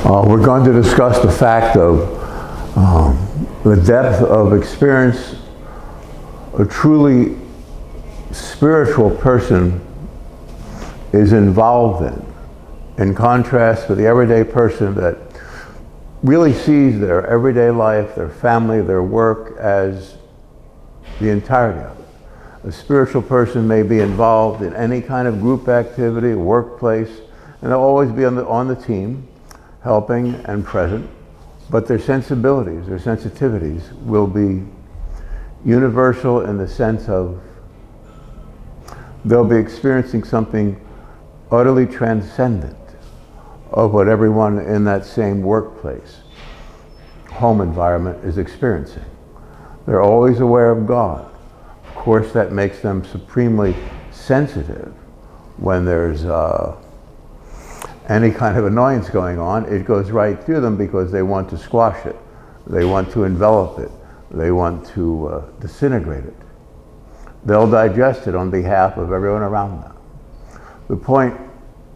We're going to discuss the fact of the depth of experience a truly spiritual person is involved in contrast with the everyday person that really sees their everyday life, their family, their work as the entirety of it. A spiritual person may be involved in any kind of group activity, workplace, and they'll always be on the team, helping and present, but their sensibilities, their sensitivities will be universal in the sense of they'll be experiencing something utterly transcendent of what everyone in that same workplace, home environment is experiencing. They're always aware of God. Of course, that makes them supremely sensitive when there's any kind of annoyance going on. It goes right through them because they want to squash it. They want to envelop it. They want to disintegrate it. They'll digest it on behalf of everyone around them. The point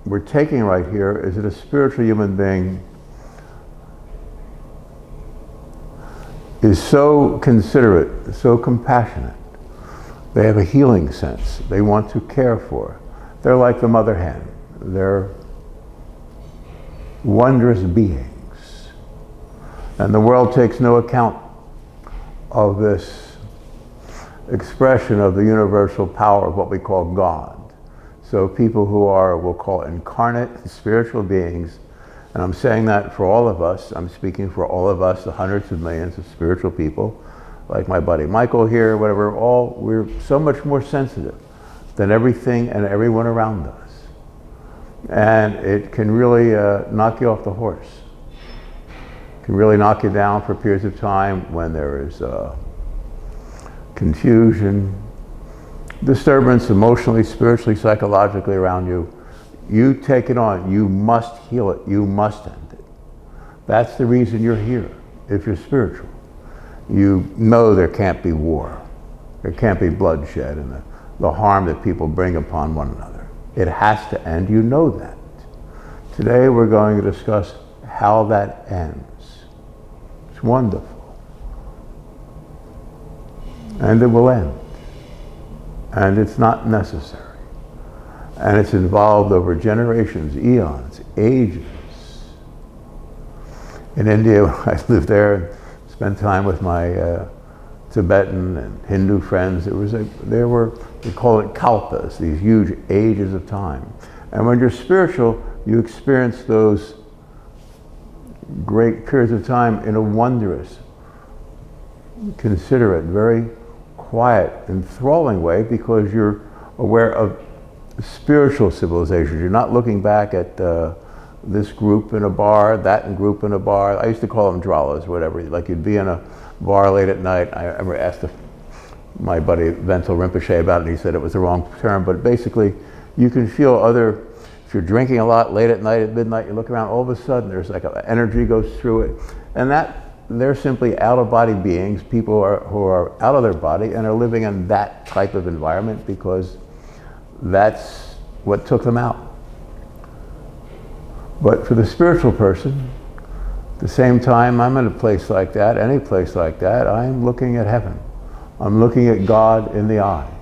we're taking right here is that a spiritual human being is so considerate, so compassionate. They have a healing sense. They want to care for. They're like the mother hen. They're wondrous beings. And the world takes no account of this expression of the universal power of what we call God. So people who are, we'll call incarnate spiritual beings, and I'm saying that for all of us, I'm speaking for all of us, the hundreds of millions of spiritual people, like my buddy Michael here, whatever, we're so much more sensitive than everything and everyone around us. And it can really knock you off the horse. It can really knock you down for periods of time when there is confusion, disturbance emotionally, spiritually, psychologically around you. You take it on. You must heal it. You must end it. That's the reason you're here, if you're spiritual. You know there can't be war. There can't be bloodshed and the harm that people bring upon one another. It has to end. You know that. Today we're going to discuss how that ends. It's wonderful. And it will end. And it's not necessary. And it's involved over generations, eons, ages. In India, I lived there and spent time with my Tibetan and Hindu friends. There were, we call it kalpas, these huge ages of time. And when you're spiritual, you experience those great periods of time in a wondrous, considerate, very quiet, enthralling way because you're aware of spiritual civilizations. You're not looking back at this group in a bar, that group in a bar. I used to call them dralas, whatever. Like you'd be in a bar late at night. I ever asked my buddy Vental Rinpoche about it, and he said it was the wrong term, but basically you can feel if you're drinking a lot late at night, at midnight, you look around, all of a sudden there's like an energy goes through it. And they're simply out-of-body beings, people who are out of their body and are living in that type of environment because that's what took them out. But for the spiritual person, at the same time I'm in a place like that, any place like that, I'm looking at heaven. I'm looking at God in the eye.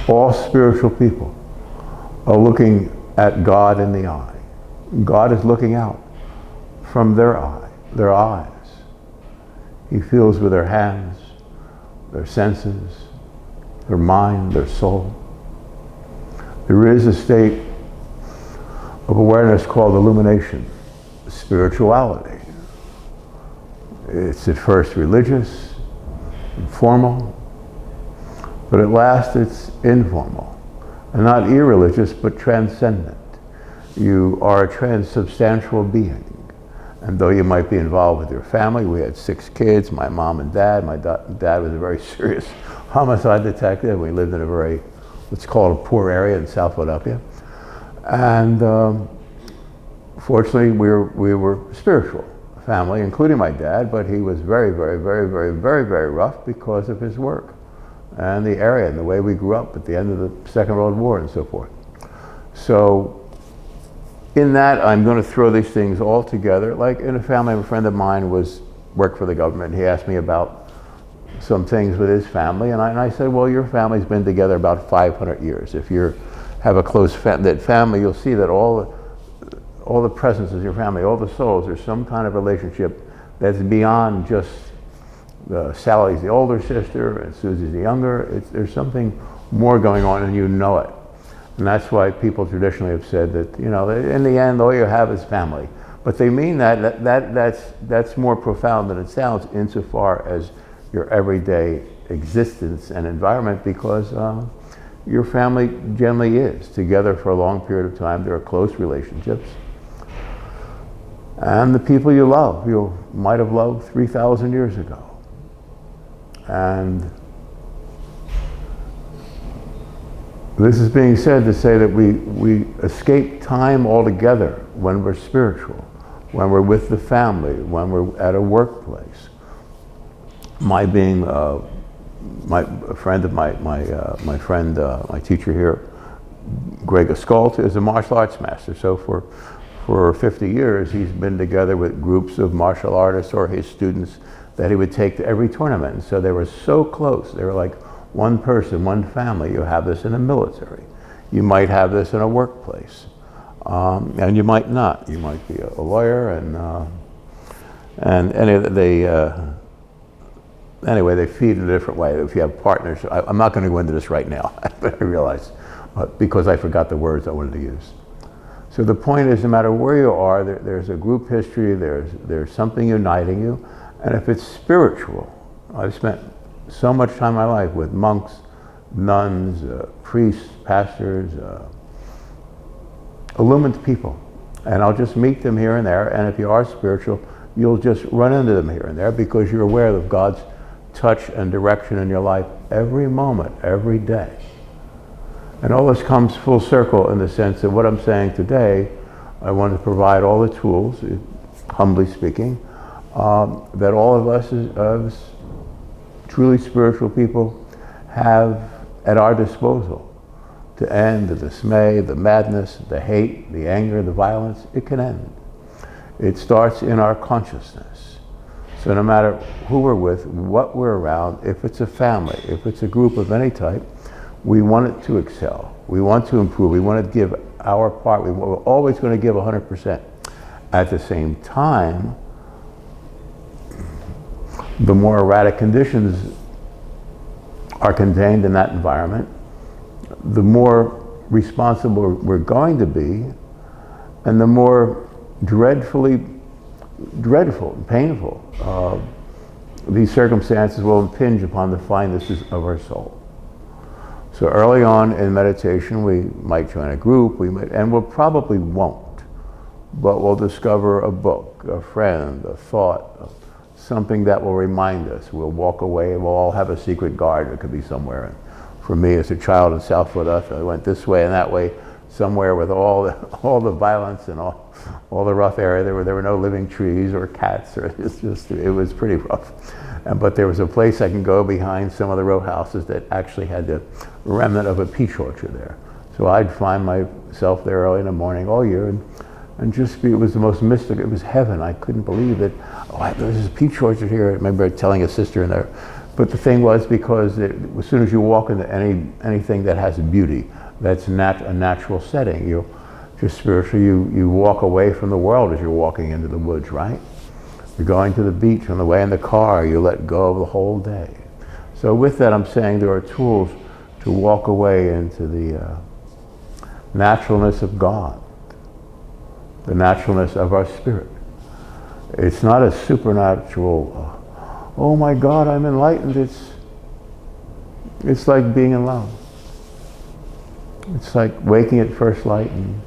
All spiritual people are looking at God in the eye. God is looking out from their eyes. He feels with their hands, their senses, their mind, their soul. There is a state of awareness called illumination, spirituality. It's at first religious, informal, but at last it's informal, and not irreligious, but transcendent. You are a transubstantial being. And though you might be involved with your family, we had 6 kids, my mom and dad. My dad was a very serious homicide detective. We lived in a very, let's call it a poor area in South Philadelphia. And fortunately, we were spiritual family, including my dad, but he was very, very, very, very, very, very rough because of his work and the area and the way we grew up at the end of the Second World War and so forth. So in that, I'm going to throw these things all together. Like in a family, a friend of mine worked for the government. He asked me about some things with his family, and I said, well, your family's been together about 500 years. If you have a close family, you'll see that all the presences of your family, all the souls, there's some kind of relationship that's beyond just Sally's the older sister and Susie's the younger. There's something more going on, and you know it. And that's why people traditionally have said that, you know, in the end, all you have is family. But they mean that's more profound than it sounds insofar as your everyday existence and environment, because your family generally is together for a long period of time. There are close relationships. And the people you love, you might have loved 3,000 years ago. And this is being said to say that we escape time altogether when we're spiritual, when we're with the family, when we're at a workplace. My being a friend of my teacher here, Greg Ascalt, is a martial arts master. So for 50 years, he's been together with groups of martial artists or his students that he would take to every tournament. And so they were so close. They were like one person, one family. You have this in the military. You might have this in a workplace. And you might not. You might be a lawyer, anyway, they feed in a different way. If you have partners, I'm not going to go into this right now, but I realize, because I forgot the words I wanted to use. So the point is, no matter where you are, there's a group history, there's something uniting you, and if it's spiritual, I've spent so much time in my life with monks, nuns, priests, pastors, illumined people, and I'll just meet them here and there, and if you are spiritual, you'll just run into them here and there because you're aware of God's touch and direction in your life every moment, every day. And all this comes full circle in the sense that what I'm saying today, I want to provide all the tools, humbly speaking, that all of us as truly spiritual people have at our disposal to end the dismay, the madness, the hate, the anger, the violence. It can end. It starts in our consciousness. So no matter who we're with, what we're around, if it's a family, if it's a group of any type, we want it to excel. We want to improve. We want to give our part. We're always going to give 100%. At the same time, the more erratic conditions are contained in that environment, the more responsible we're going to be, and the more dreadful and painful these circumstances will impinge upon the fineness of our soul. So early on in meditation, we might join a group, and we'll probably won't, but we'll discover a book, a friend, a thought, something that will remind us. We'll walk away, and we'll all have a secret garden. It could be somewhere. And for me, as a child in South Philadelphia, I went this way and that way, somewhere with all the violence and all the rough area. There were no living trees or cats, or it was pretty rough. But there was a place I can go behind some of the row houses that actually had the remnant of a peach orchard there. So I'd find myself there early in the morning all year, and just it was the most mystic. It was heaven. I couldn't believe that. There's this peach orchard here. I remember telling a sister in there. But the thing was, because as soon as you walk into anything that has beauty, that's a natural setting. You just spiritually, you walk away from the world as you're walking into the woods, right? You're going to the beach on the way in the car. You let go of the whole day. So with that, I'm saying there are tools to walk away into the naturalness of God, the naturalness of our spirit. It's not a supernatural, oh my God, I'm enlightened. It's like being in love. It's like waking at first light and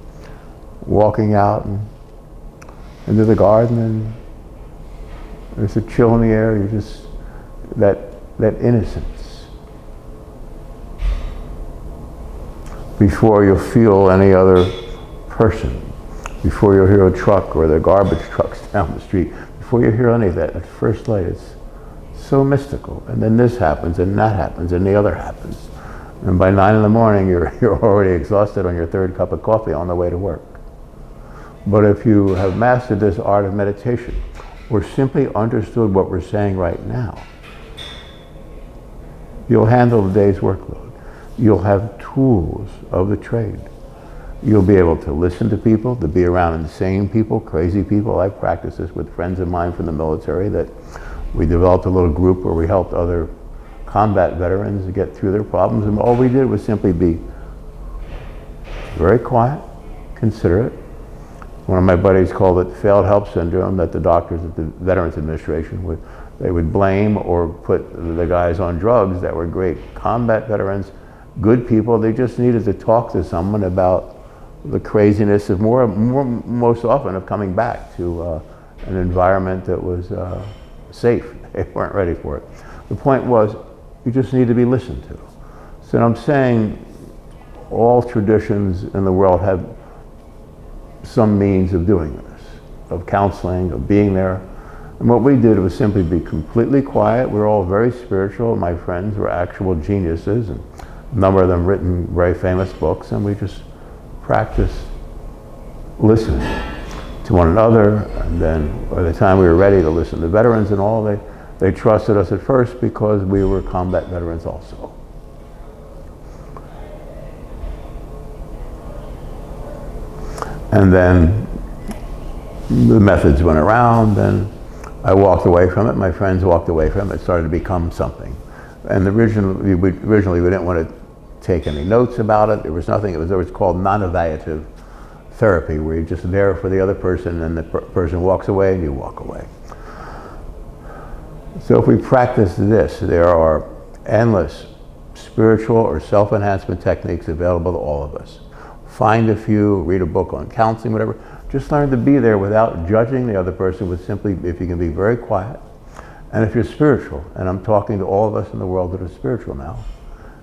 walking out and into the garden, and there's a chill in the air. You're just that innocence before you feel any other person, before you hear a truck or the garbage trucks down the street, before you hear any of that. At first light, it's so mystical. And then this happens, and that happens, and the other happens. And by 9 in the morning, you're already exhausted on your third cup of coffee on the way to work. But if you have mastered this art of meditation, or simply understood what we're saying right now, you'll handle the day's workload. You'll have tools of the trade. You'll be able to listen to people, to be around insane people, crazy people. I practiced this with friends of mine from the military, that we developed a little group where we helped other combat veterans get through their problems, and all we did was simply be very quiet, considerate. One of my buddies called it failed help syndrome, that the doctors at the Veterans Administration would blame or put the guys on drugs that were great combat veterans, good people. They just needed to talk to someone about the craziness of most often of coming back to an environment that was safe. They weren't ready for it. The point was, you just need to be listened to. So I'm saying all traditions in the world have some means of doing this, of counseling, of being there. And what we did was simply be completely quiet. We're all very spiritual. My friends were actual geniuses, and a number of them written very famous books, and we just practiced listening to one another. And then by the time we were ready to listen to veterans and all, they trusted us at first because we were combat veterans also. And then the methods went around, and I walked away from it. My friends walked away from it. It started to become something. And originally we didn't want to take any notes about it. There was nothing. It was called non-evaluative therapy, where you're just there for the other person, and the person walks away and you walk away. So if we practice this, there are endless spiritual or self-enhancement techniques available to all of us. Find a few, read a book on counseling, whatever. Just learn to be there without judging the other person, with simply, if you can be very quiet. And if you're spiritual, and I'm talking to all of us in the world that are spiritual now,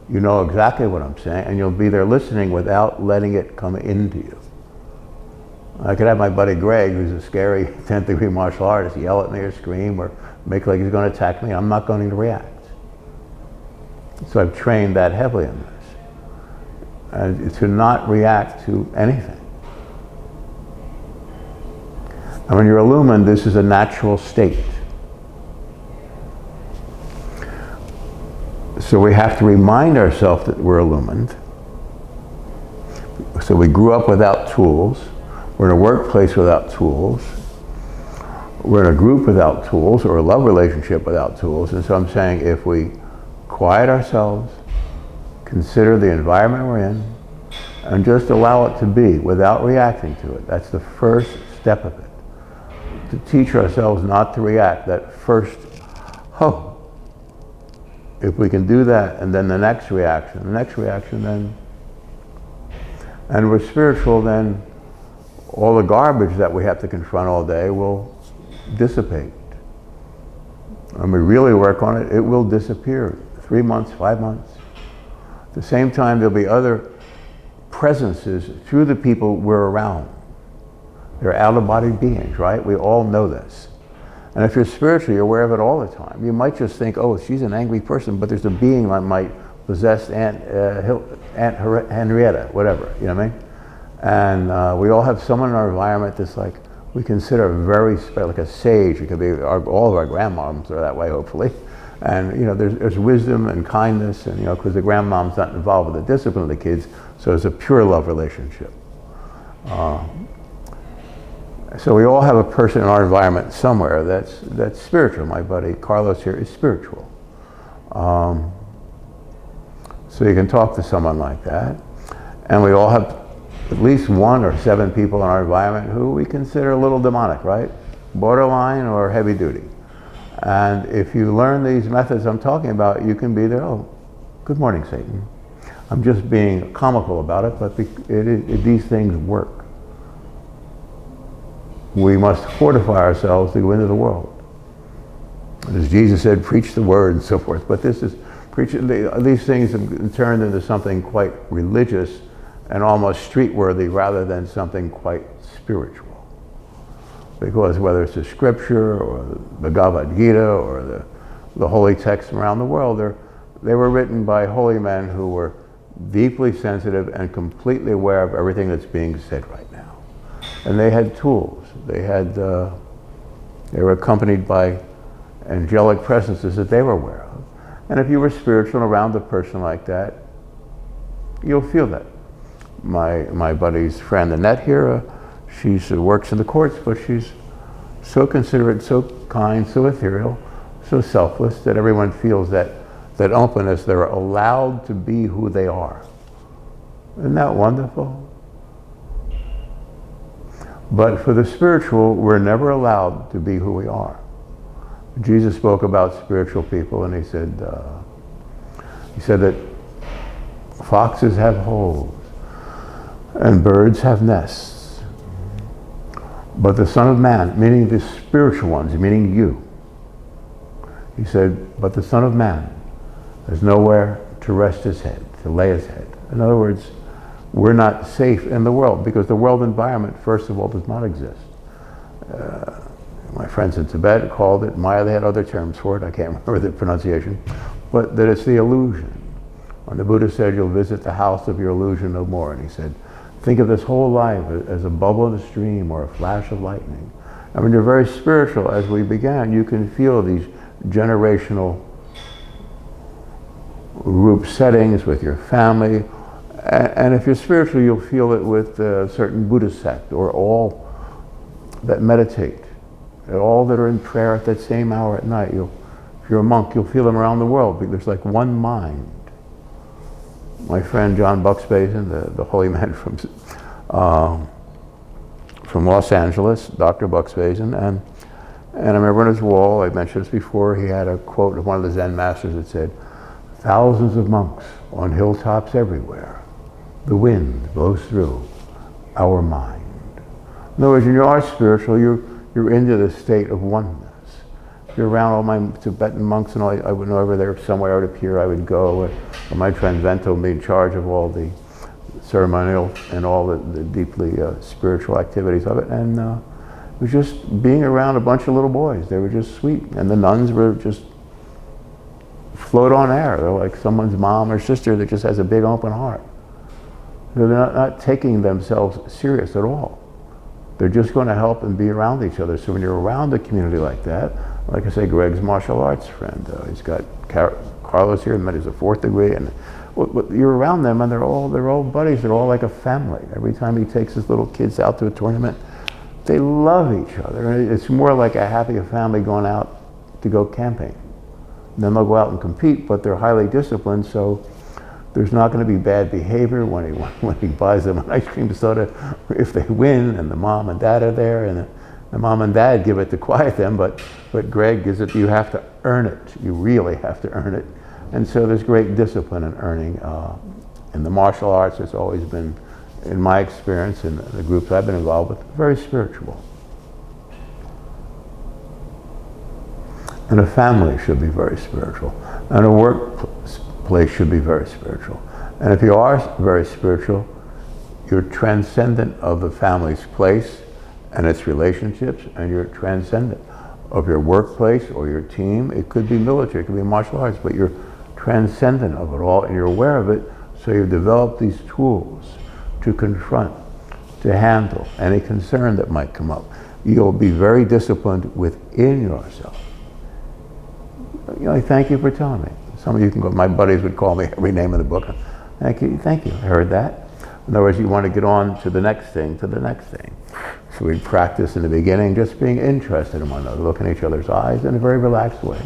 you know exactly what I'm saying, and you'll be there listening without letting it come into you. I could have my buddy Greg, who's a scary 10th degree martial artist, yell at me or scream or make like he's going to attack me. I'm not going to react. So I've trained that heavily in this. And to not react to anything. And when you're illumined, this is a natural state. So we have to remind ourselves that we're illumined. So we grew up without tools. We're in a workplace without tools. We're in a group without tools, or a love relationship without tools. And so I'm saying, if we quiet ourselves, consider the environment we're in, and just allow it to be without reacting to it. That's the first step of it. To teach ourselves not to react, that first, oh, if we can do that, and then the next reaction, then, and we're spiritual, then all the garbage that we have to confront all day will dissipate. When we really work on it, it will disappear. 3 months, 5 months. At the same time, there'll be other presences through the people we're around. They're out-of-body beings, right? We all know this. And if you're spiritual, you're aware of it all the time. You might just think, oh, she's an angry person, but there's a being that might possess Aunt Henrietta, whatever, you know what I mean? And we all have someone in our environment that's like, we consider very like a sage. It could be all of our grandmoms are that way, hopefully. And you know, there's wisdom and kindness, and you know, because the grandmom's not involved with the discipline of the kids, so it's a pure love relationship. So we all have a person in our environment somewhere that's spiritual. My buddy Carlos here is spiritual. So you can talk to someone like that, and we all have at least 1 or 7 people in our environment who we consider a little demonic, right? Borderline or heavy duty. And if you learn these methods I'm talking about, you can be there, oh, good morning, Satan. I'm just being comical about it, but these things work. We must fortify ourselves to go into the world. As Jesus said, preach the word and so forth. But this is preaching. These things have turned into something quite religious and almost street-worthy rather than something quite spiritual. Because whether it's the scripture or the Bhagavad Gita or the holy texts around the world, they were written by holy men who were deeply sensitive and completely aware of everything that's being said right now. And they had tools. They were accompanied by angelic presences that they were aware of. And if you were spiritual and around a person like that, you'll feel that. My buddy's friend Annette here, she works in the courts, but she's so considerate, so kind, so ethereal, so selfless that everyone feels that openness. They're allowed to be who they are. Isn't that wonderful? But for the spiritual, we're never allowed to be who we are. Jesus spoke about spiritual people, and he said that foxes have holes and birds have nests, but the Son of Man, meaning the spiritual ones, meaning you, he said, but the Son of Man has nowhere to rest his head, to lay his head. In other words, we're not safe in the world because the world environment, first of all, does not exist. My friends in Tibet called it, Maya, they had other terms for it, I can't remember the pronunciation, but that it's the illusion. When the Buddha said, you'll visit the house of your illusion no more, and he said, think of this whole life as a bubble in a stream or a flash of lightning. And when you're very spiritual, as we began, you can feel these generational group settings with your family. And if you're spiritual, you'll feel it with a certain Buddhist sect or all that meditate, all that are in prayer at that same hour at night. If you're a monk, you'll feel them around the world. There's like one mind. My friend John Buxbazen, the holy man from Los Angeles, Dr. Buxbazen, and I remember on his wall, I mentioned this before, he had a quote of one of the Zen masters that said, thousands of monks on hilltops everywhere. The wind blows through our mind. In other words, when you are spiritual, you're into the state of oneness. If you're around all my Tibetan monks and all, I would know there somewhere out of here I would go. Or my friend Vento would be in charge of all the ceremonial and all the deeply spiritual activities of it. And it was just being around a bunch of little boys. They were just sweet. And the nuns were just float on air. They're like someone's mom or sister that just has a big open heart. They're not taking themselves serious at all. They're just going to help and be around each other. So when you're around a community like that, like I say, Greg's martial arts friend, he's got Carlos here, met his a 4th degree, and you're around them, and they're all buddies. They're all like a family. Every time he takes his little kids out to a tournament, they love each other. It's more like a happy family going out to go camping. And then they'll go out and compete, but they're highly disciplined, so there's not going to be bad behavior when he buys them an ice cream soda if they win, and the mom and dad are there, and the mom and dad give it to quiet them, but Greg gives it, you have to earn it. You really have to earn it. And so there's great discipline in earning. In the martial arts, it's always been, in my experience, in the groups I've been involved with, very spiritual. And a family should be very spiritual. And a workplace should be very spiritual. And if you are very spiritual, you're transcendent of the family's place and its relationships, and you're transcendent of your workplace or your team. It could be military, it could be martial arts, but you're transcendent of it all, and you're aware of it, so you've developed these tools to confront, to handle any concern that might come up. You'll be very disciplined within yourself. You know, thank you for telling me. Some of you can go, my buddies would call me every name in the book. Thank you, I heard that. In other words, you want to get on to the next thing, So we practice in the beginning just being interested in one another, looking at each other's eyes in a very relaxed way,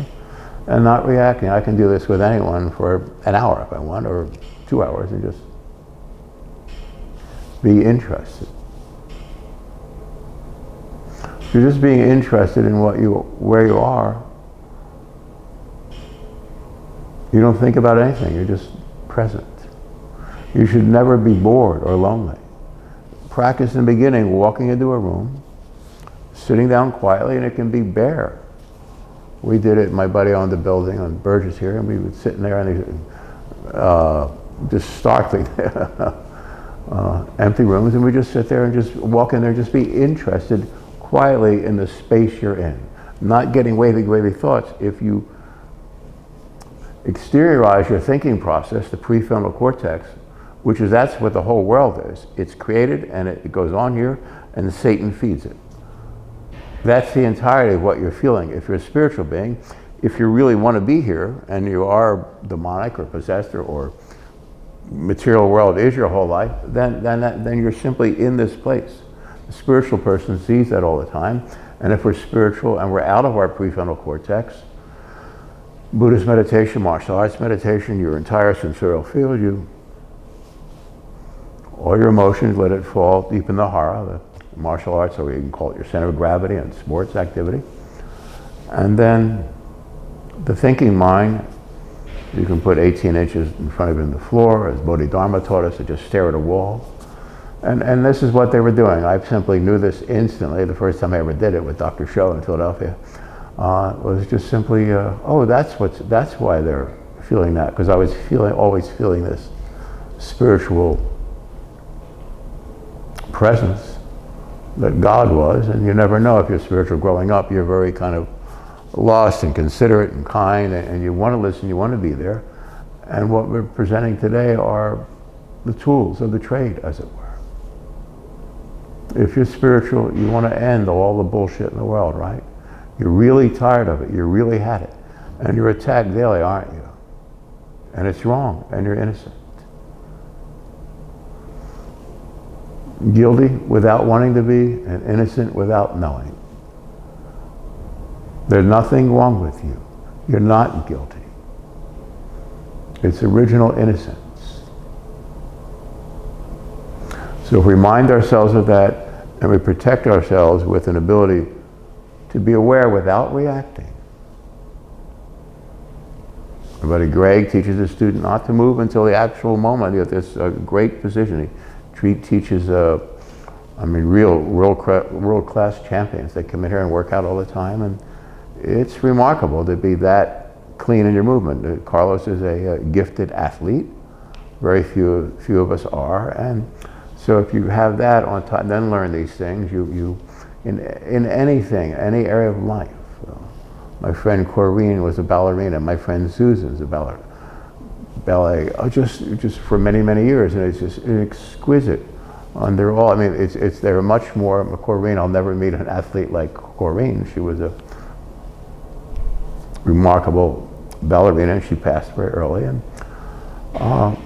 and not reacting. I can do this with anyone for an hour if I want, or 2 hours, and just be interested. If you're just being interested in where you are, you don't think about anything, you're just present. You should never be bored or lonely. Practice in the beginning, walking into a room, sitting down quietly, and it can be bare. We did it, my buddy owned a building on Burgess here, and we would sit in there and just starkly empty rooms, and we just sit there and just walk in there, just be interested quietly in the space you're in. Not getting wavy thoughts. If you exteriorize your thinking process, the prefrontal cortex, which is, that's what the whole world is. It's created and it goes on here and Satan feeds it. That's the entirety of what you're feeling. If you're a spiritual being, if you really want to be here and you are demonic or possessed or material world is your whole life, then you're simply in this place. The spiritual person sees that all the time. And if we're spiritual and we're out of our prefrontal cortex, Buddhist meditation, martial arts meditation, your entire sensorial field, all your emotions, let it fall deep in the hara, the martial arts, or you can call it your center of gravity and sports activity. And then the thinking mind, you can put 18 inches in front of you on the floor, as Bodhidharma taught us, to just stare at a wall. And this is what they were doing. I simply knew this instantly. The first time I ever did it with Dr. Show in Philadelphia was just simply, oh, that's why they're feeling that, because I was always feeling this spiritual presence that God was, and you never know if you're spiritual growing up. You're very kind of lost and considerate and kind, and you want to listen, you want to be there. And what we're presenting today are the tools of the trade, as it were. If you're spiritual, you want to end all the bullshit in the world, right? You're really tired of it, you really had it. And you're attacked daily, aren't you? And it's wrong, and you're innocent. Guilty without wanting to be, and innocent without knowing. There's nothing wrong with you. You're not guilty. It's original innocence. So if we remind ourselves of that, and we protect ourselves with an ability to be aware without reacting. My buddy Greg teaches a student not to move until the actual moment. At this great position. He teaches, real world-class champions. They come in here and work out all the time, and it's remarkable to be that clean in your movement. Carlos is a gifted athlete. Very few of us are, and so if you have that on top, then learn these things. You in anything, any area of life. My friend Corrine was a ballerina. My friend Susan's a ballet, just for many years, and it's just exquisite. And they're all, they're much more. Corrine, I'll never meet an athlete like Corrine. She was a remarkable ballerina, and she passed very early, and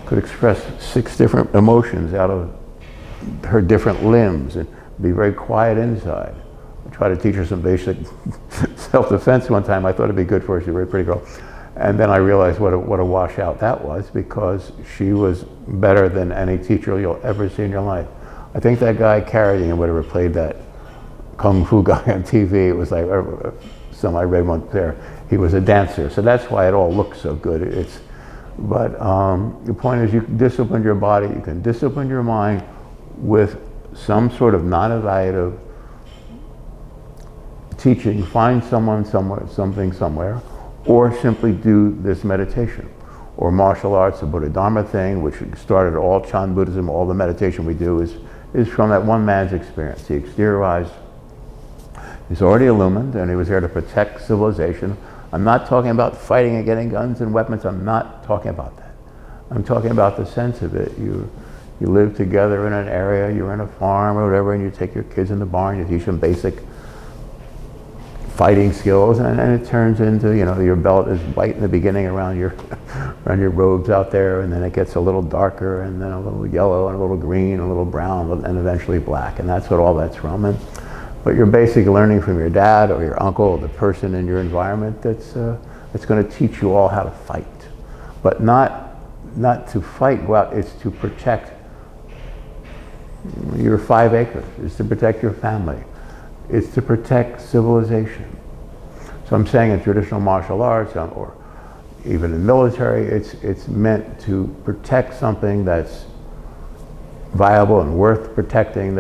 could express 6 different emotions out of her different limbs and be very quiet inside. I tried to teach her some basic self-defense one time. I thought it'd be good for her. She's a very pretty girl. And then I realized what a washout that was, because she was better than any teacher you'll ever see in your life. I think that guy Carradine would have played that kung fu guy on TV. It was like, I read one there, he was a dancer. So that's why it all looks so good. But the point is, you can discipline your body, you can discipline your mind with some sort of non-evaluative teaching. Find someone somewhere, or simply do this meditation, or martial arts, the Bodhidharma thing, which started all Chan Buddhism. All the meditation we do is from that one man's experience. He exteriorized, he's already illumined, and he was there to protect civilization. I'm not talking about fighting and getting guns and weapons. I'm not talking about that. I'm talking about the sense of it. You live together in an area, you're in a farm or whatever, and you take your kids in the barn, you teach them basic fighting skills, and it turns into, your belt is white in the beginning around your robes out there, and then it gets a little darker, and then a little yellow, and a little green, a little brown, and eventually black, and that's what all that's from. But you're basically learning from your dad or your uncle, or the person in your environment that's going to teach you all how to fight. But not to fight, go out, it's to protect your 5 acres, it's to protect your family. It's to protect civilization. So I'm saying in traditional martial arts, or even in military, it's meant to protect something that's viable and worth protecting,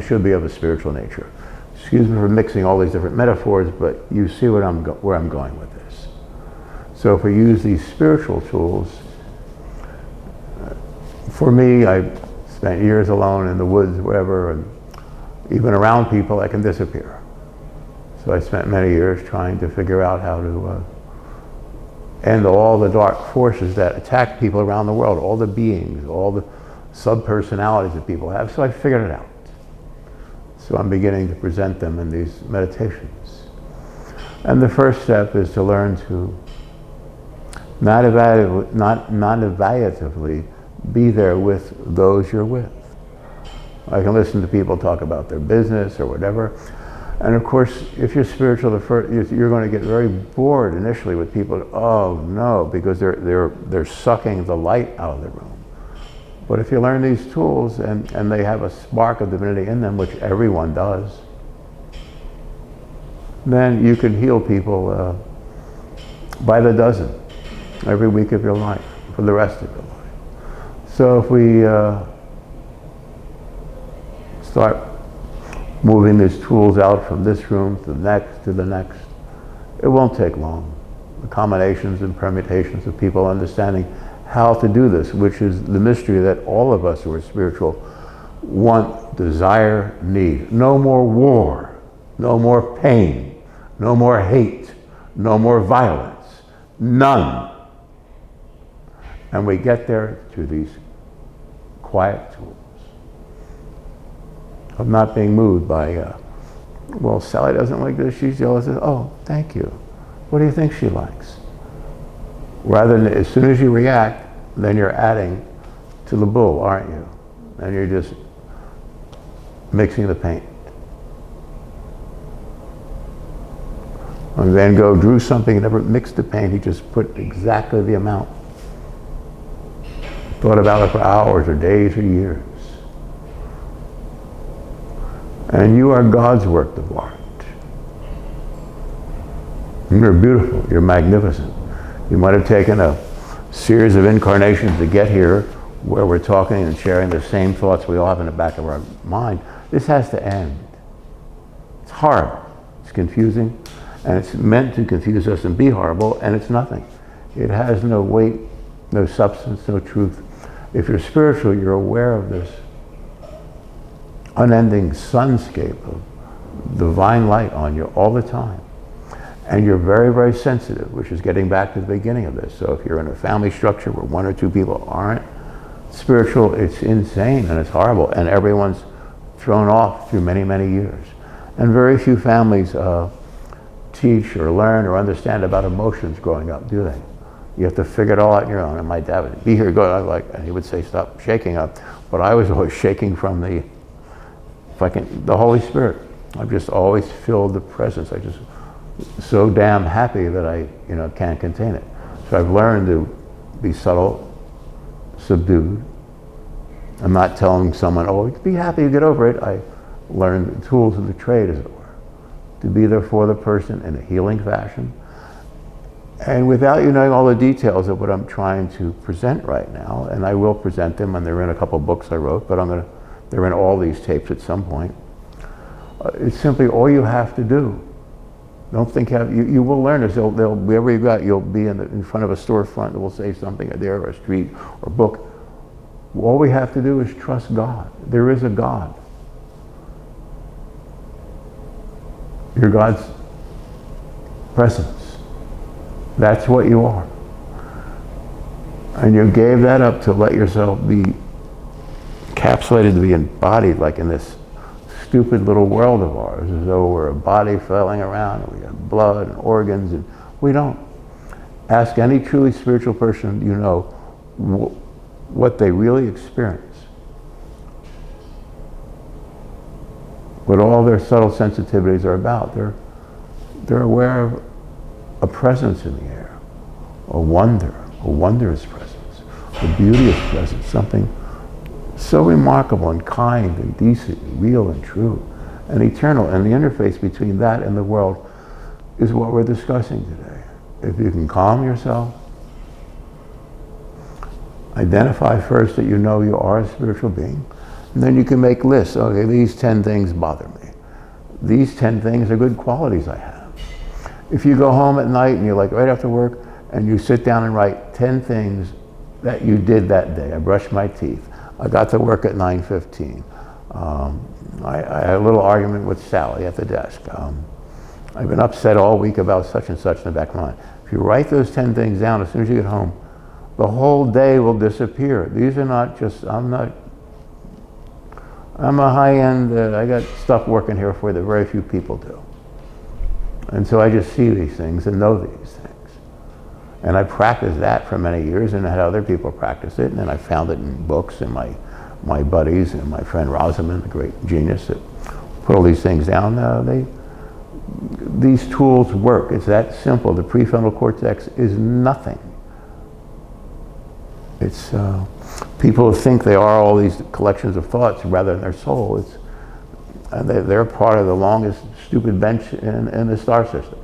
should be of a spiritual nature. Excuse me for mixing all these different metaphors, but you see where I'm going with this. So if we use these spiritual tools, for me, I spent years alone in the woods, wherever, and even around people, I can disappear. So I spent many years trying to figure out how to end all the dark forces that attack people around the world, all the beings, all sub-personalities that people have, so I figured it out. So I'm beginning to present them in these meditations. And the first step is to learn to non-evaluatively be there with those you're with. I can listen to people talk about their business or whatever. And of course, if you're spiritual, you're going to get very bored initially with people. Oh no, because they're sucking the light out of the room. But if you learn these tools and they have a spark of divinity in them, which everyone does, then you can heal people by the dozen every week of your life for the rest of your life. So if we start moving these tools out from this room to the next, it won't take long. The combinations and permutations of people understanding how to do this, which is the mystery that all of us who are spiritual want, desire, need. No more war, no more pain, no more hate, no more violence, none. And we get there through these quiet tools of not being moved by, well, Sally doesn't like this, she's jealous. Oh, thank you. What do you think she likes? Rather than, as soon as you react, then you're adding to the bull, aren't you? And you're just mixing the paint. When Van Gogh drew something, he never mixed the paint, he just put exactly the amount. Thought about it for hours or days or years. And you are God's work of art. You're beautiful, you're magnificent. You might have taken a series of incarnations to get here where we're talking and sharing the same thoughts we all have in the back of our mind. This has to end. It's horrible, it's confusing, and it's meant to confuse us and be horrible, and it's nothing. It has no weight, no substance, no truth. If you're spiritual, you're aware of this unending sunscape of divine light on you all the time. And you're very, very sensitive, which is getting back to the beginning of this. So if you're in a family structure where one or two people aren't spiritual, it's insane and it's horrible. And everyone's thrown off through many, many years. And very few families teach or learn or understand about emotions growing up, do they? You have to figure it all out on your own. And my dad would be here, and he would say, stop shaking up. But I was always shaking from the Holy Spirit. I've just always filled the presence. I just so damn happy that I can't contain it. So I've learned to be subtle, subdued. I'm not telling someone, oh, be happy, get over it. I learned the tools of the trade, as it were, to be there for the person in a healing fashion. And without you knowing all the details of what I'm trying to present right now, and I will present them, and they're in a couple of books I wrote, but they're in all these tapes at some point. It's simply all you have to do. Don't think you will learn this. Wherever you got, you'll be in front of a storefront that will say something there, or a street, or a book. All we have to do is trust God. There is a God. You're God's presence. That's what you are. And you gave that up to let yourself be encapsulated, to be embodied like in this stupid little world of ours, as though we're a body flailing around and we have blood and organs, and we don't. Ask any truly spiritual person you know what they really experience. What all their subtle sensitivities are about. They're aware of a presence in the air, a wondrous presence, a beauteous presence, something so remarkable and kind and decent and real and true and eternal. And the interface between that and the world is what we're discussing today. If you can calm yourself, identify first that you know you are a spiritual being, and then you can make lists. Okay, these 10 things bother me. These 10 things are good qualities I have. If you go home at night and you're like right after work and you sit down and write 10 things that you did that day. I brushed my teeth. I got to work at 9:15. I had a little argument with Sally at the desk. I've been upset all week about such and such in the back of my mind. If you write those 10 things down as soon as you get home, the whole day will disappear. These are not just, I'm not I'm a high-end, I got stuff working here for that very few people do. And so I just see these things and know these things. And I practiced that for many years and had other people practice it. And then I found it in books and my buddies and my friend Rosenberg, the great genius that put all these things down. These tools work. It's that simple. The prefrontal cortex is nothing. It's people think they are all these collections of thoughts rather than their soul. They're part of the longest stupid bench in the star system.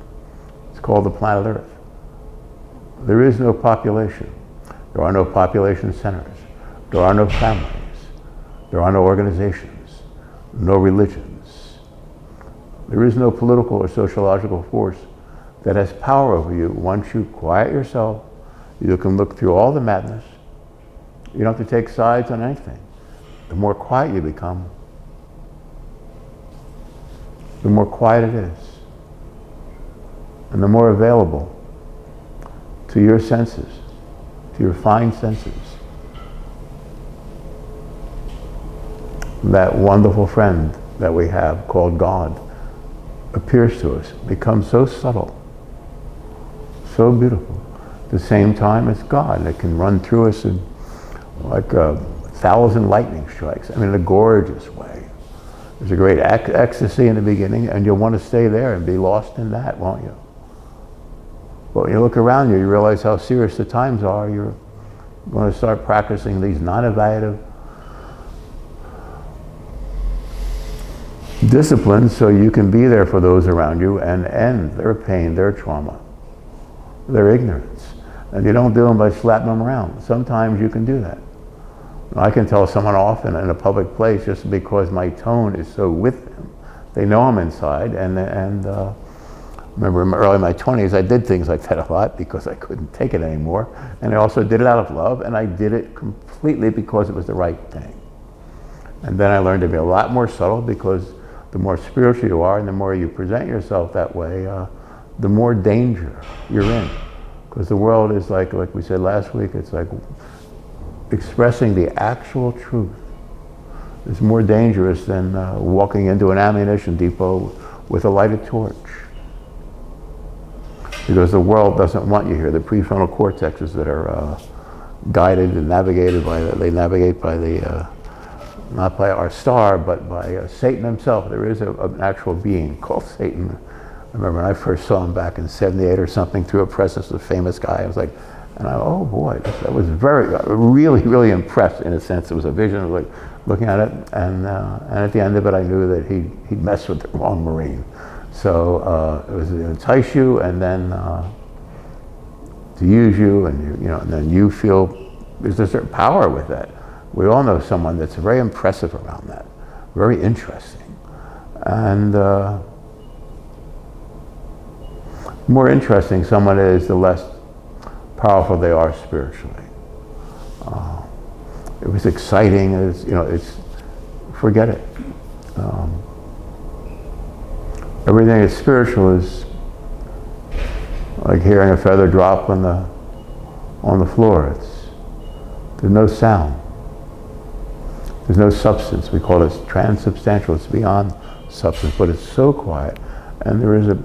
It's called the planet Earth. There is no population. There are no population centers. There are no families. There are no organizations, no religions. There is no political or sociological force that has power over you. Once you quiet yourself, you can look through all the madness. You don't have to take sides on anything. The more quiet you become, the more quiet it is, and the more available to your senses, to your fine senses. That wonderful friend that we have called God appears to us, becomes so subtle, so beautiful. At the same time as God, it can run through us in like 1,000 lightning strikes. I mean, in a gorgeous way. There's a great ecstasy in the beginning, and you'll want to stay there and be lost in that, won't you? But when you look around you, you realize how serious the times are. You're going to start practicing these non-evaluative disciplines so you can be there for those around you and end their pain, their trauma, their ignorance. And you don't do them by slapping them around. Sometimes you can do that. I can tell someone off in a public place just because my tone is so with them. They know I'm inside, and remember early in my 20s, I did things like that a lot because I couldn't take it anymore. And I also did it out of love, and I did it completely because it was the right thing. And then I learned to be a lot more subtle, because the more spiritual you are and the more you present yourself that way, the more danger you're in. Because the world is like we said last week, it's like expressing the actual truth is more dangerous than walking into an ammunition depot with a lighted torch. Because the world doesn't want you here. The prefrontal cortexes that are guided and navigated by, they navigate by the, not by our star, but by Satan himself. There is an actual being called Satan. I remember when I first saw him back in '78 or something through a press, this famous guy. I was like, oh boy, that was really impressed in a sense. It was a vision. I was like looking at it, and at the end of it, I knew that he'd messed with the wrong Marine. So it was to entice you, and then to use you, and and then you feel there's a certain power with that. We all know someone that's very impressive around that, very interesting, and the more interesting someone is, the less powerful they are spiritually. It was exciting. It's forget it. Everything that's spiritual is like hearing a feather drop on the floor. There's no sound. There's no substance. We call it transubstantial. It's beyond substance, but it's so quiet, and there is a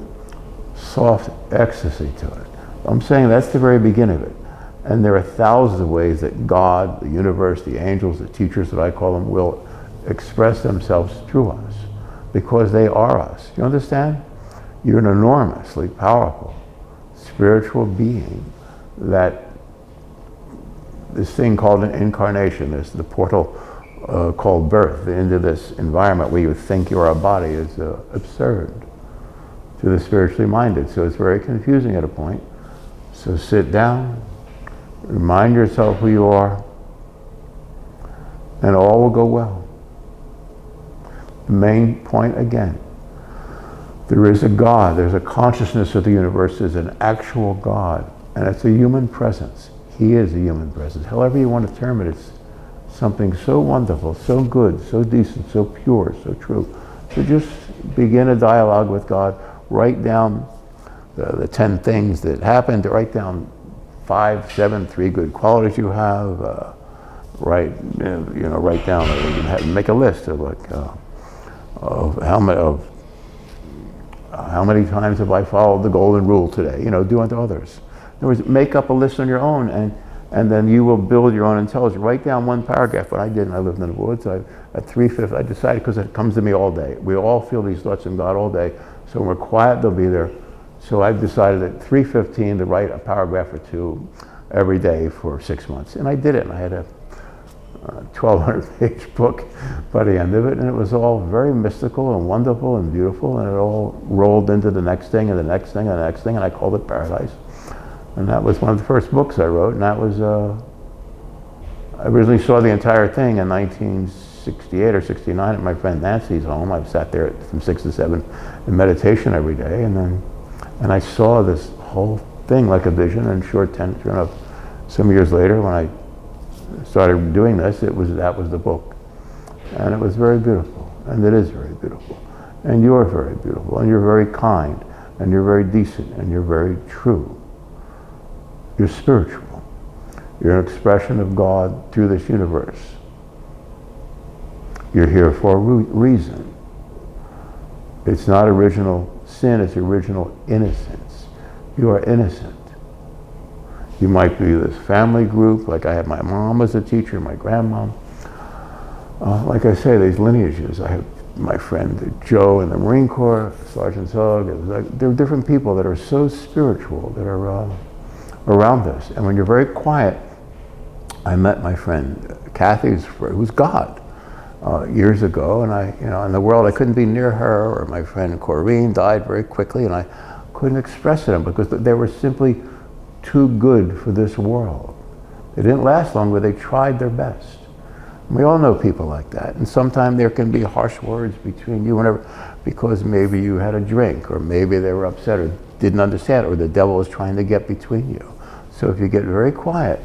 soft ecstasy to it. I'm saying that's the very beginning of it. And there are thousands of ways that God, the universe, the angels, the teachers that I call them, will express themselves through us, because they are us. You understand? You're an enormously powerful spiritual being that this thing called an incarnation, the portal called birth into this environment where you think you're a body, is absurd to the spiritually minded. So it's very confusing at a point. So sit down, remind yourself who you are, and all will go well. The main point again, there is a God, there's a consciousness of the universe, there's an actual God, and it's a human presence. He is a human presence. However you want to term it, it's something so wonderful, so good, so decent, so pure, so true. So just begin a dialogue with God. Write down the 10 things that happened. Write down 5, 7, 3 good qualities you have. write down, or make a list of of how many times have I followed the golden rule today, do unto others. In other words, make up a list on your own, and then you will build your own intelligence. Write down one paragraph. What I did, and I lived in the woods, at 3:50, I decided, because it comes to me all day. We all feel these thoughts in God all day, so when we're quiet, they'll be there. So I've decided at 3:15 to write a paragraph or two every day for 6 months. And I did it, and I had a 1,200-page book by the end of it, and it was all very mystical and wonderful and beautiful, and it all rolled into the next thing and the next thing and the next thing, and I called it Paradise. And that was one of the first books I wrote, and that was, I originally saw the entire thing in 1968 or 69 at my friend Nancy's home. I sat there from 6 to 7 in meditation every day, and I saw this whole thing like a vision, and sure enough, some years later when I started doing this, that was the book. And it was very beautiful, and it is very beautiful. And you're very beautiful, and you're very kind, and you're very decent, and you're very true. You're spiritual. You're an expression of God through this universe. You're here for a reason. It's not original sin, it's original innocence. You are innocent. You might be this family group, like I had my mom as a teacher, my grandmom. Like I say, these lineages. I have my friend Joe in the Marine Corps, Sergeant Zug. There are different people that are so spiritual that are around us. And when you're very quiet, I met my friend Kathy, who's God, years ago, and in the world I couldn't be near her, or my friend Corrine died very quickly, and I couldn't express to them because they were simply too good for this world. They didn't last long, but they tried their best. And we all know people like that, and sometimes there can be harsh words between you and because maybe you had a drink, or maybe they were upset or didn't understand, or the devil is trying to get between you. So if you get very quiet,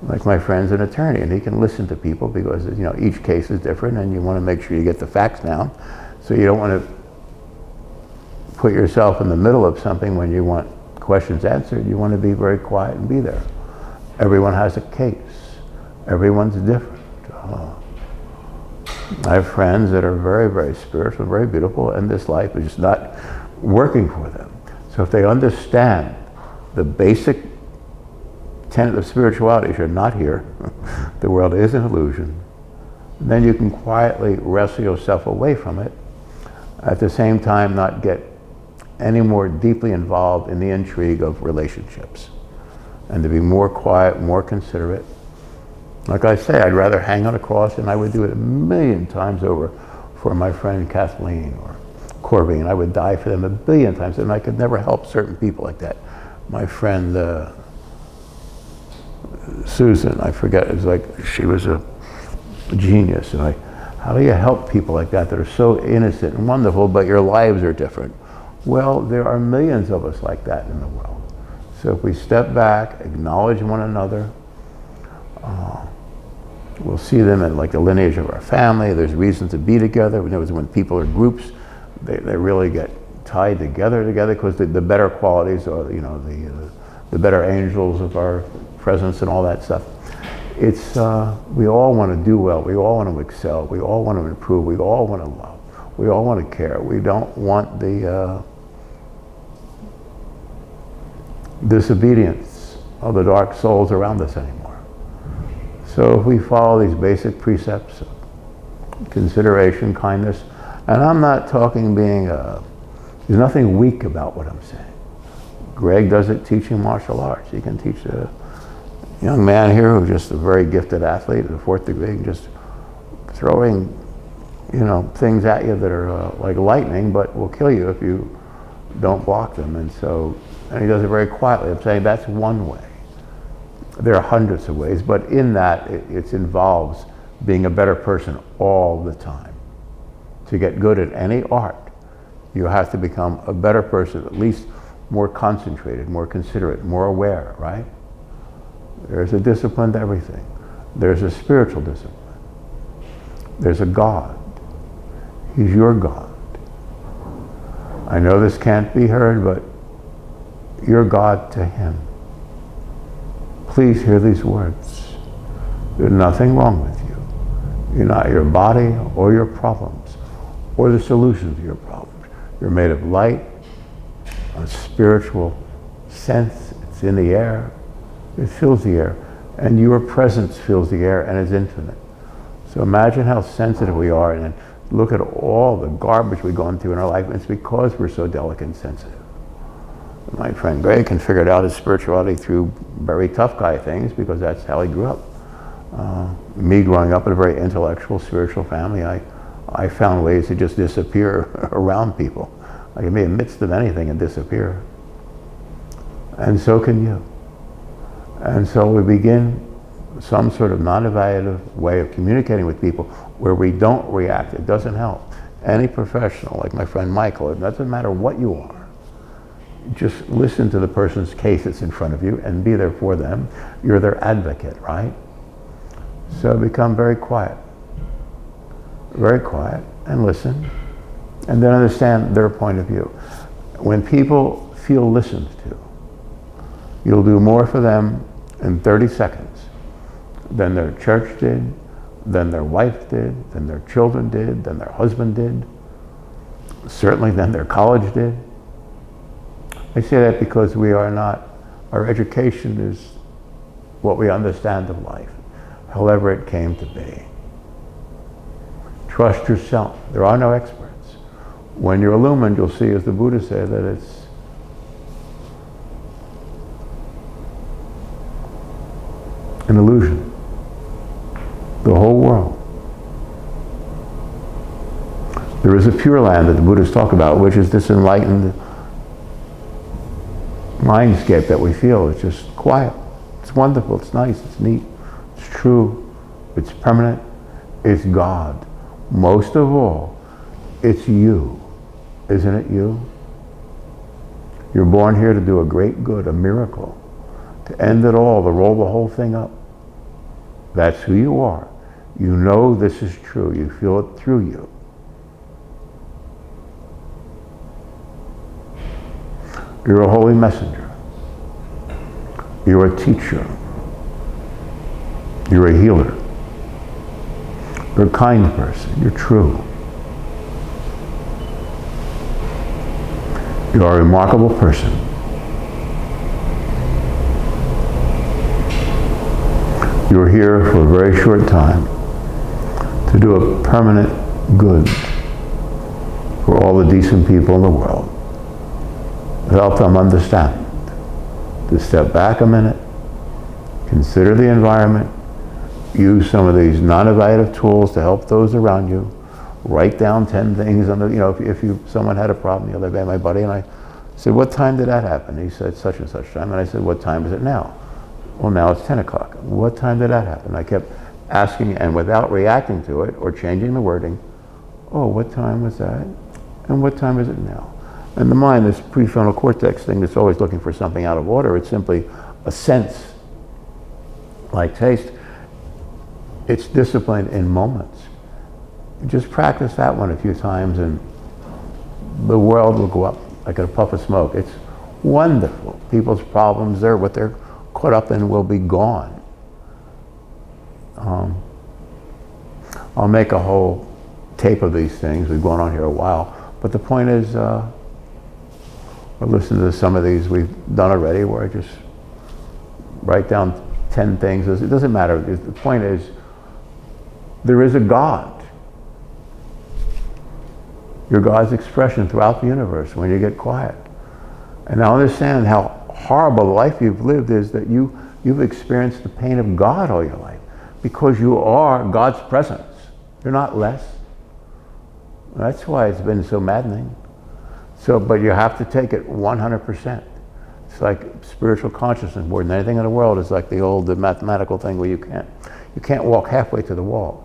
like my friend's an attorney, and he can listen to people because each case is different, and you want to make sure you get the facts down. So you don't want to put yourself in the middle of something when you want questions answered. You want to be very quiet and be there. Everyone has a case. Everyone's different. I have friends that are very, very spiritual, very beautiful, and this life is just not working for them. So if they understand the basic tenet of spirituality is you're not here, the world is an illusion, then you can quietly wrestle yourself away from it, at the same time not get any more deeply involved in the intrigue of relationships, and to be more quiet, more considerate. Like I say, I'd rather hang on a cross, and I would do it 1,000,000 times over for my friend Kathleen or Corbin. I would die for them 1,000,000,000 times, and I could never help certain people like that. My friend Susan, I forget, it was like she was a genius. And how do you help people like that are so innocent and wonderful, but your lives are different? Well, there are millions of us like that in the world. So if we step back, acknowledge one another, we'll see them in like the lineage of our family. There's reason to be together. When people are groups, they really get tied together because the better qualities are, the better angels of our presence and all that stuff. It's, we all want to do well. We all want to excel. We all want to improve. We all want to love. We all want to care. We don't want the disobedience of the dark souls around us anymore. So if we follow these basic precepts of consideration, kindness, and I'm not talking there's nothing weak about what I'm saying. Greg does it teaching martial arts. He can teach a young man here who's just a very gifted athlete at the 4th degree, just throwing, things at you that are like lightning, but will kill you if you don't block them. And he does it very quietly. I'm saying that's one way. There are hundreds of ways, but in that, it involves being a better person all the time. To get good at any art, you have to become a better person, at least more concentrated, more considerate, more aware, right? There's a discipline to everything. There's a spiritual discipline. There's a God. He's your God. I know this can't be heard, but you're God to him. Please hear these words. There's nothing wrong with you. You're not your body or your problems or the solution to your problems. You're made of light, a spiritual sense. It's in the air. It fills the air. And your presence fills the air and is infinite. So imagine how sensitive we are, and then look at all the garbage we've gone through in our life. It's because we're so delicate and sensitive. My friend Greg can figure out his spirituality through very tough guy things because that's how he grew up. Me growing up in a very intellectual, spiritual family, I found ways to just disappear around people. I can be in the midst of anything and disappear. And so can you. And so we begin some sort of non-evaluative way of communicating with people where we don't react. It doesn't help. Any professional, like my friend Michael, it doesn't matter what you are. Just listen to the person's case that's in front of you and be there for them. You're their advocate, right? So become very quiet, and listen, and then understand their point of view. When people feel listened to, you'll do more for them in 30 seconds than their church did, than their wife did, than their children did, than their husband did, certainly than their college did. I say that because we are not, our education is what we understand of life, however it came to be. Trust yourself. There are no experts. When you're illumined, you'll see, as the Buddha said, that it's an illusion. The whole world. There is a pure land that the Buddhists talk about, which is this enlightened mindscape that we feel. It's just quiet. It's wonderful. It's nice. It's neat. It's true. It's permanent. It's God. Most of all, it's you. Isn't it you? You're born here to do a great good, a miracle, to end it all, to roll the whole thing up. That's who you are. You know this is true. You feel it through you. You're a holy messenger. You're a teacher. You're a healer. You're a kind person. You're true. You are a remarkable person. You're here for a very short time to do a permanent good for all the decent people in the world. Help them understand. To step back a minute, consider the environment, use some of these non-evaluative tools to help those around you. Write down 10 things on the, if someone had a problem the other day, my buddy, and I said, what time did that happen? He said, such and such time. And I said, what time is it now? Well, now it's 10 o'clock. What time did that happen? I kept asking, and without reacting to it or changing the wording, oh, what time was that? And what time is it now? And the mind, this prefrontal cortex thing that's always looking for something out of order, it's simply a sense, like taste. It's disciplined in moments. Just practice that one a few times and the world will go up like a puff of smoke. It's wonderful. People's problems, what they're caught up in will be gone. I'll make a whole tape of these things. We've gone on here a while. But the point is, or listen to some of these we've done already where I just write down 10 things. It doesn't matter. The point is, there is a God. You're God's expression throughout the universe when you get quiet. And now understand how horrible the life you've lived is that you've experienced the pain of God all your life because you are God's presence. You're not less. That's why it's been so maddening. But you have to take it 100%. It's like spiritual consciousness more than anything in the world. It's like the old mathematical thing where you can't walk halfway to the wall.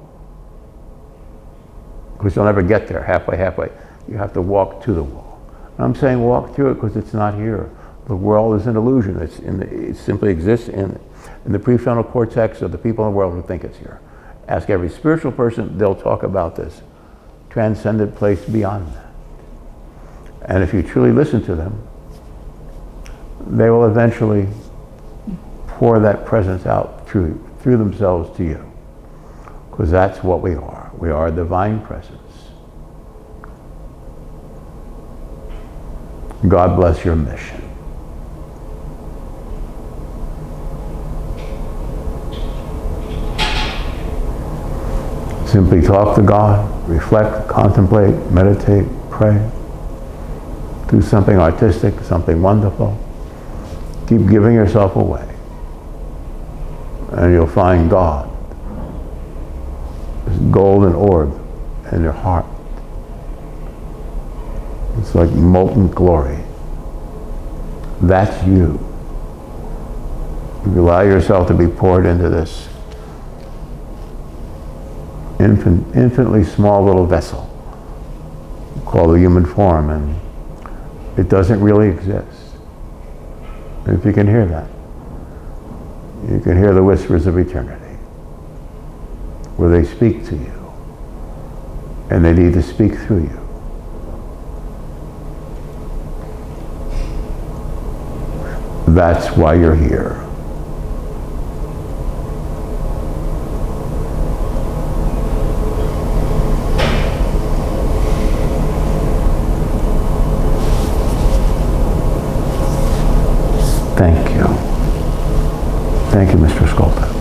Because you'll never get there halfway. You have to walk to the wall. And I'm saying walk through it because it's not here. The world is an illusion. It simply exists in the prefrontal cortex of the people in the world who think it's here. Ask every spiritual person, they'll talk about this transcendent place beyond that. And if you truly listen to them, they will eventually pour that presence out through through themselves to you. Because that's what we are. We are a divine presence. God bless your mission. Simply talk to God, reflect, contemplate, meditate, pray. Do something artistic, something wonderful. Keep giving yourself away. And you'll find God, this golden orb in your heart. It's like molten glory. That's you. You allow yourself to be poured into this infinitely small little vessel called the human form, and it doesn't really exist. And if you can hear that, you can hear the whispers of eternity, where they speak to you, and they need to speak through you. That's why you're here. Thank you. Thank you, Mr. Skolta.